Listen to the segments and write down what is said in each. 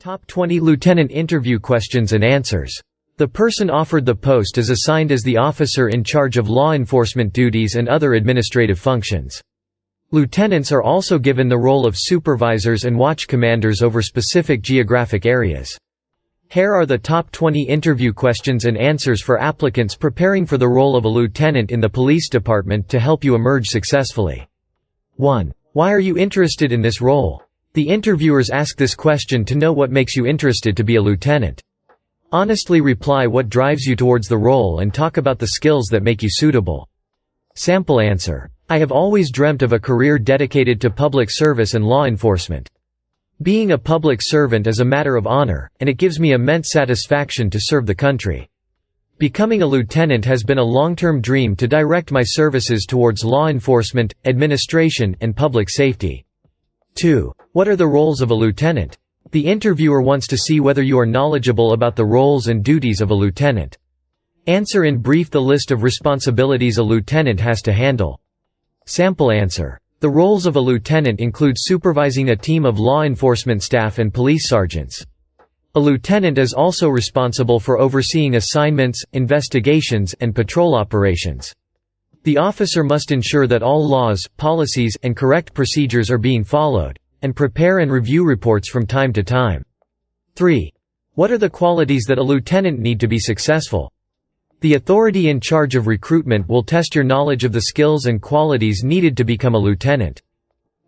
Top 20 Lieutenant Interview Questions and Answers. The person offered the post is assigned as the officer in charge of law enforcement duties and other administrative functions. Lieutenants are also given the role of supervisors and watch commanders over specific geographic areas. Here are the top 20 interview questions and answers for applicants preparing for the role of a lieutenant in the police department to help you emerge successfully. 1. Why are you interested in this role? The interviewers ask this question to know what makes you interested to be a lieutenant. Honestly reply what drives you towards the role and talk about the skills that make you suitable. Sample answer. I have always dreamt of a career dedicated to public service and law enforcement. Being a public servant is a matter of honor, and it gives me immense satisfaction to serve the country. Becoming a lieutenant has been a long-term dream to direct my services towards law enforcement, administration, and public safety. 2. What are the roles of a lieutenant? The interviewer wants to see whether you are knowledgeable about the roles and duties of a lieutenant. Answer in brief the list of responsibilities a lieutenant has to handle. Sample answer. The roles of a lieutenant include supervising a team of law enforcement staff and police sergeants. A lieutenant is also responsible for overseeing assignments, investigations, and patrol operations. The officer must ensure that all laws, policies, and correct procedures are being followed, and prepare and review reports from time to time. 3. What are the qualities that a lieutenant need to be successful? The authority in charge of recruitment will test your knowledge of the skills and qualities needed to become a lieutenant.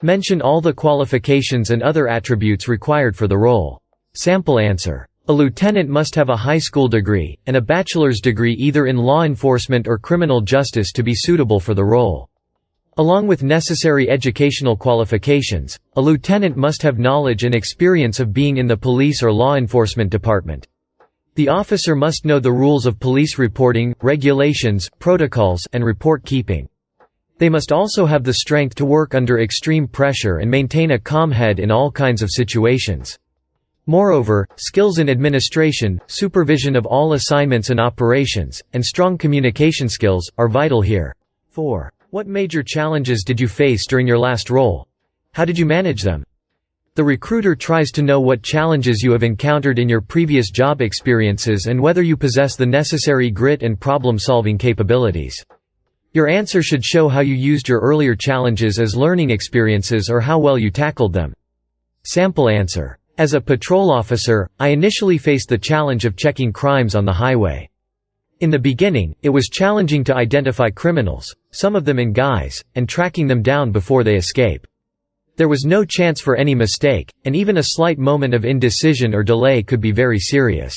Mention all the qualifications and other attributes required for the role. Sample answer. A lieutenant must have a high school degree, and a bachelor's degree either in law enforcement or criminal justice to be suitable for the role. Along with necessary educational qualifications, a lieutenant must have knowledge and experience of being in the police or law enforcement department. The officer must know the rules of police reporting, regulations, protocols, and report keeping. They must also have the strength to work under extreme pressure and maintain a calm head in all kinds of situations. Moreover, skills in administration, supervision of all assignments and operations, and strong communication skills, are vital here. 4. What major challenges did you face during your last role? How did you manage them? The recruiter tries to know what challenges you have encountered in your previous job experiences and whether you possess the necessary grit and problem-solving capabilities. Your answer should show how you used your earlier challenges as learning experiences or how well you tackled them. Sample answer. As a patrol officer, I initially faced the challenge of checking crimes on the highway. In the beginning, it was challenging to identify criminals, some of them in guise, and tracking them down before they escape. There was no chance for any mistake, and even a slight moment of indecision or delay could be very serious.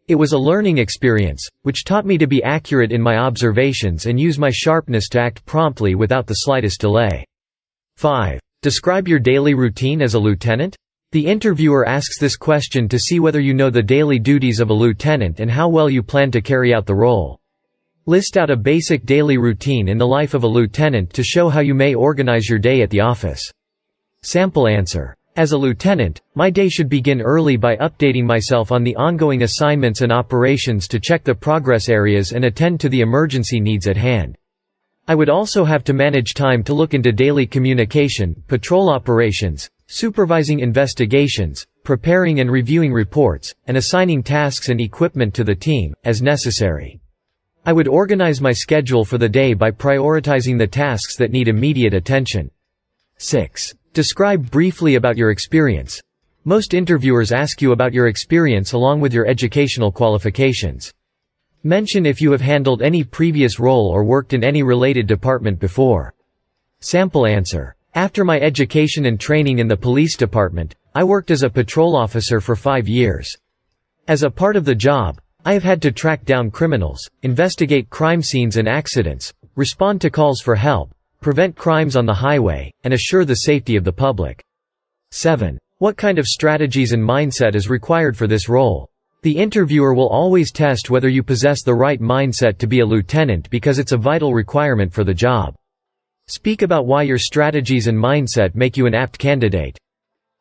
It was a learning experience, which taught me to be accurate in my observations and use my sharpness to act promptly without the slightest delay. 5. Describe your daily routine as a lieutenant? The interviewer asks this question to see whether you know the daily duties of a lieutenant and how well you plan to carry out the role. List out a basic daily routine in the life of a lieutenant to show how you may organize your day at the office. Sample answer. As a lieutenant, my day should begin early by updating myself on the ongoing assignments and operations to check the progress areas and attend to the emergency needs at hand. I would also have to manage time to look into daily communication, patrol operations, supervising investigations, preparing and reviewing reports, and assigning tasks and equipment to the team, as necessary. I would organize my schedule for the day by prioritizing the tasks that need immediate attention. 6. Describe briefly about your experience. Most interviewers ask you about your experience along with your educational qualifications. Mention if you have handled any previous role or worked in any related department before. Sample answer. After my education and training in the police department, I worked as a patrol officer for 5 years. As a part of the job, I have had to track down criminals, investigate crime scenes and accidents, respond to calls for help, prevent crimes on the highway, and assure the safety of the public. 7. What kind of strategies and mindset is required for this role? The interviewer will always test whether you possess the right mindset to be a lieutenant because it's a vital requirement for the job. Speak about why your strategies and mindset make you an apt candidate.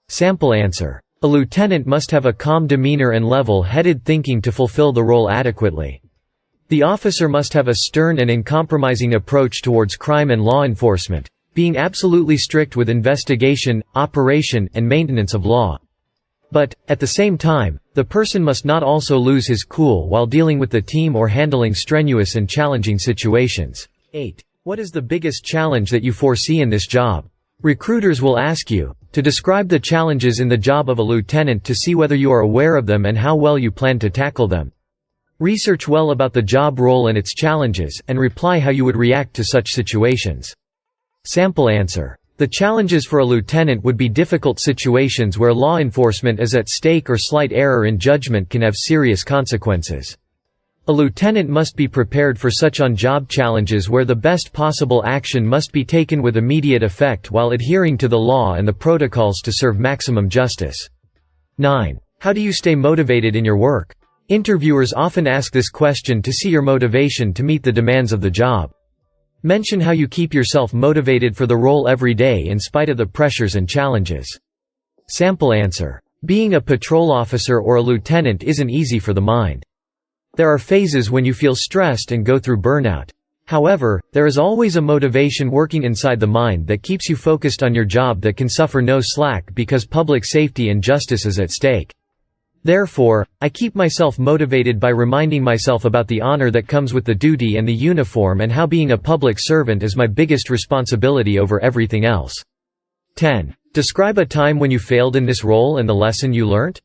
Sample answer. A lieutenant must have a calm demeanor and level-headed thinking to fulfill the role adequately. The officer must have a stern and uncompromising approach towards crime and law enforcement, being absolutely strict with investigation, operation, and maintenance of law. But, at the same time, the person must not also lose his cool while dealing with the team or handling strenuous and challenging situations. 8. What is the biggest challenge that you foresee in this job? Recruiters will ask you to describe the challenges in the job of a lieutenant to see whether you are aware of them and how well you plan to tackle them. Research well about the job role and its challenges, and reply how you would react to such situations. Sample answer. The challenges for a lieutenant would be difficult situations where law enforcement is at stake or slight error in judgment can have serious consequences. A lieutenant must be prepared for such on-job challenges where the best possible action must be taken with immediate effect while adhering to the law and the protocols to serve maximum justice. 9. How do you stay motivated in your work? Interviewers often ask this question to see your motivation to meet the demands of the job. Mention how you keep yourself motivated for the role every day in spite of the pressures and challenges. Sample answer. Being a patrol officer or a lieutenant isn't easy for the mind. There are phases when you feel stressed and go through burnout. However, there is always a motivation working inside the mind that keeps you focused on your job that can suffer no slack because public safety and justice is at stake. Therefore, I keep myself motivated by reminding myself about the honor that comes with the duty and the uniform and how being a public servant is my biggest responsibility over everything else. 10. Describe a time when you failed in this role and the lesson you learned.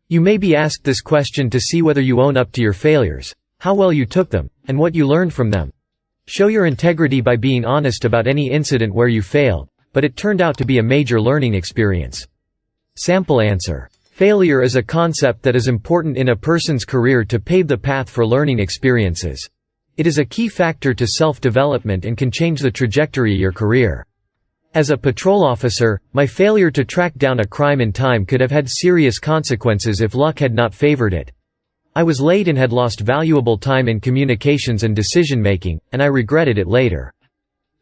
You may be asked this question to see whether you own up to your failures, how well you took them, and what you learned from them. Show your integrity by being honest about any incident where you failed, but it turned out to be a major learning experience. Sample answer. Failure is a concept that is important in a person's career to pave the path for learning experiences. It is a key factor to self-development and can change the trajectory of your career. As a patrol officer, my failure to track down a crime in time could have had serious consequences if luck had not favored it. I was late and had lost valuable time in communications and decision-making, and I regretted it later.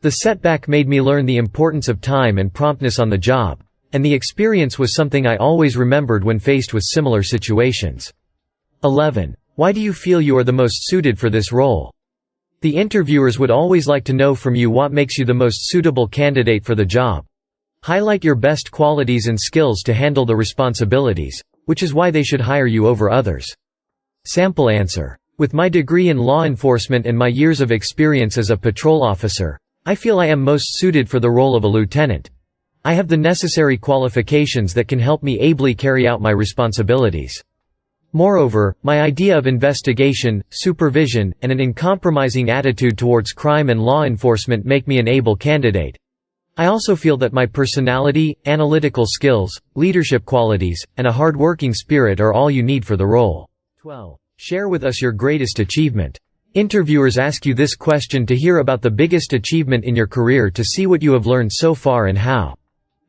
The setback made me learn the importance of time and promptness on the job, and the experience was something I always remembered when faced with similar situations. 11. Why do you feel you are the most suited for this role? The interviewers would always like to know from you what makes you the most suitable candidate for the job. Highlight your best qualities and skills to handle the responsibilities, which is why they should hire you over others. Sample answer. With my degree in law enforcement and my years of experience as a patrol officer, I feel I am most suited for the role of a lieutenant. I have the necessary qualifications that can help me ably carry out my responsibilities. Moreover, my idea of investigation, supervision, and an uncompromising attitude towards crime and law enforcement make me an able candidate. I also feel that my personality, analytical skills, leadership qualities, and a hard-working spirit are all you need for the role. 12. Share with us your greatest achievement. Interviewers ask you this question to hear about the biggest achievement in your career to see what you have learned so far and how.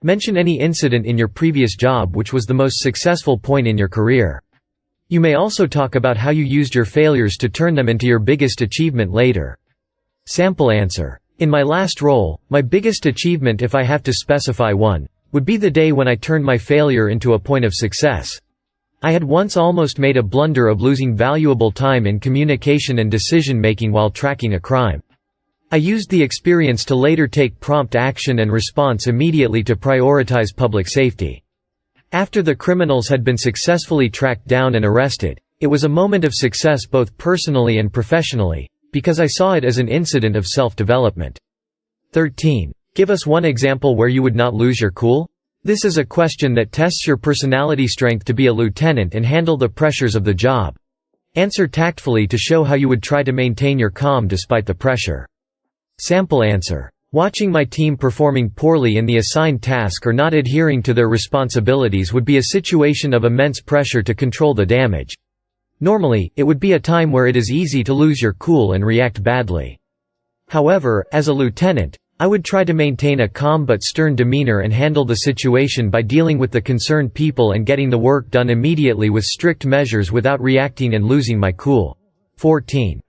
Mention any incident in your previous job which was the most successful point in your career. You may also talk about how you used your failures to turn them into your biggest achievement later. Sample answer. In my last role, my biggest achievement, if I have to specify one, would be the day when I turned my failure into a point of success. I had once almost made a blunder of losing valuable time in communication and decision-making while tracking a crime. I used the experience to later take prompt action and response immediately to prioritize public safety. After the criminals had been successfully tracked down and arrested, it was a moment of success both personally and professionally, because I saw it as an incident of self-development. 13. Give us one example where you would not lose your cool. This is a question that tests your personality strength to be a lieutenant and handle the pressures of the job. Answer tactfully to show how you would try to maintain your calm despite the pressure. Sample answer. Watching my team performing poorly in the assigned task or not adhering to their responsibilities would be a situation of immense pressure to control the damage. Normally, it would be a time where it is easy to lose your cool and react badly. However, as a lieutenant, I would try to maintain a calm but stern demeanor and handle the situation by dealing with the concerned people and getting the work done immediately with strict measures without reacting and losing my cool. 14.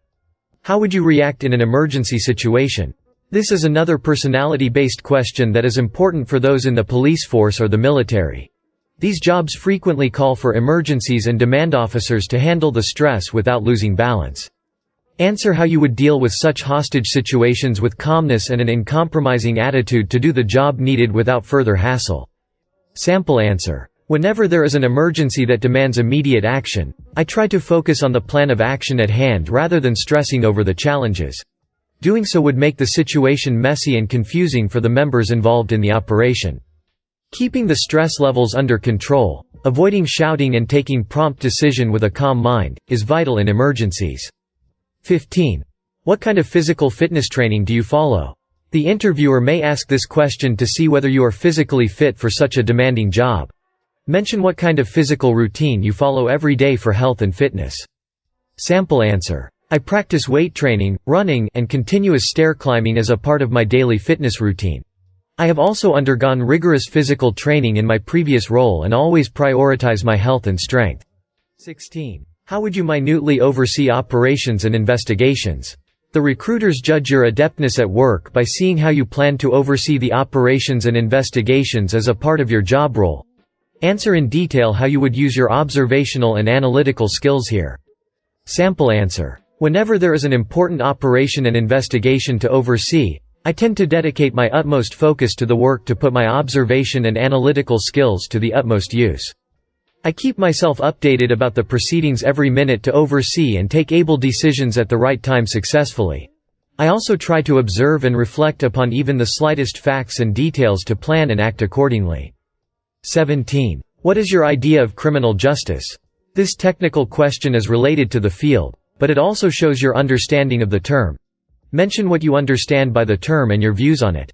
How would you react in an emergency situation? This is another personality-based question that is important for those in the police force or the military. These jobs frequently call for emergencies and demand officers to handle the stress without losing balance. Answer how you would deal with such hostage situations with calmness and an uncompromising attitude to do the job needed without further hassle. Sample answer. Whenever there is an emergency that demands immediate action, I try to focus on the plan of action at hand rather than stressing over the challenges. Doing so would make the situation messy and confusing for the members involved in the operation. Keeping the stress levels under control, avoiding shouting and taking prompt decision with a calm mind, is vital in emergencies. 15. What kind of physical fitness training do you follow? The interviewer may ask this question to see whether you are physically fit for such a demanding job. Mention what kind of physical routine you follow every day for health and fitness. Sample answer. I practice weight training, running, and continuous stair climbing as a part of my daily fitness routine. I have also undergone rigorous physical training in my previous role and always prioritize my health and strength. 16. How would you minutely oversee operations and investigations? The recruiters judge your adeptness at work by seeing how you plan to oversee the operations and investigations as a part of your job role. Answer in detail how you would use your observational and analytical skills here. Sample answer. Whenever there is an important operation and investigation to oversee, I tend to dedicate my utmost focus to the work to put my observation and analytical skills to the utmost use. I keep myself updated about the proceedings every minute to oversee and take able decisions at the right time successfully. I also try to observe and reflect upon even the slightest facts and details to plan and act accordingly. 17. What is your idea of criminal justice? This technical question is related to the field, but it also shows your understanding of the term. Mention what you understand by the term and your views on it.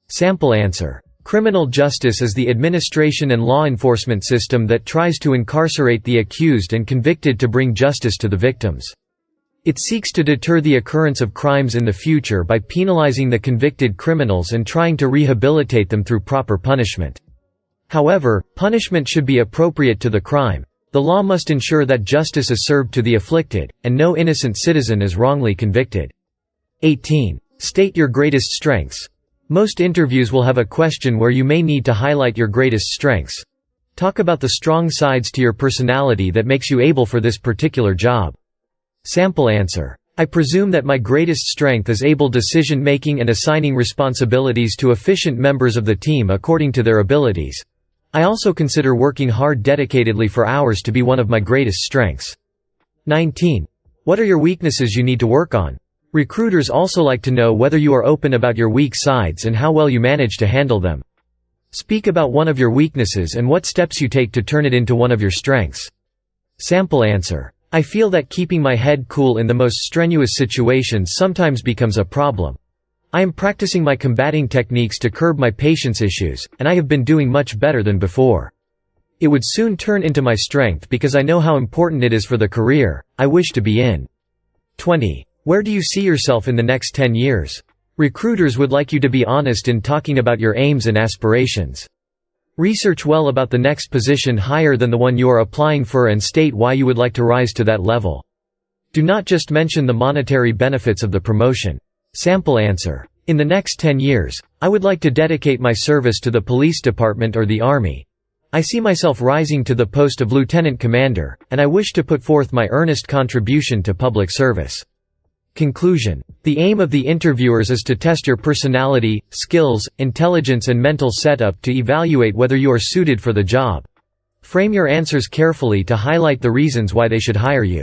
Sample answer. Criminal justice is the administration and law enforcement system that tries to incarcerate the accused and convicted to bring justice to the victims. It seeks to deter the occurrence of crimes in the future by penalizing the convicted criminals and trying to rehabilitate them through proper punishment. However, punishment should be appropriate to the crime. The law must ensure that justice is served to the afflicted, and no innocent citizen is wrongly convicted. 18. State your greatest strengths. Most interviews will have a question where you may need to highlight your greatest strengths. Talk about the strong sides to your personality that makes you able for this particular job. Sample answer. I presume that my greatest strength is able decision-making and assigning responsibilities to efficient members of the team according to their abilities. I also consider working hard dedicatedly for hours to be one of my greatest strengths. 19. What are your weaknesses you need to work on? Recruiters also like to know whether you are open about your weak sides and how well you manage to handle them. Speak about one of your weaknesses and what steps you take to turn it into one of your strengths. Sample answer. I feel that keeping my head cool in the most strenuous situations sometimes becomes a problem. I am practicing my combating techniques to curb my patience issues, and I have been doing much better than before. It would soon turn into my strength because I know how important it is for the career I wish to be in. 20. Where do you see yourself in the next 10 years? Recruiters would like you to be honest in talking about your aims and aspirations. Research well about the next position higher than the one you are applying for and state why you would like to rise to that level. Do not just mention the monetary benefits of the promotion. Sample answer. In the next 10 years, I would like to dedicate my service to the police department or the army. I see myself rising to the post of lieutenant commander, and I wish to put forth my earnest contribution to public service. Conclusion. The aim of the interviewers is to test your personality, skills, intelligence and mental setup to evaluate whether you are suited for the job. Frame your answers carefully to highlight the reasons why they should hire you.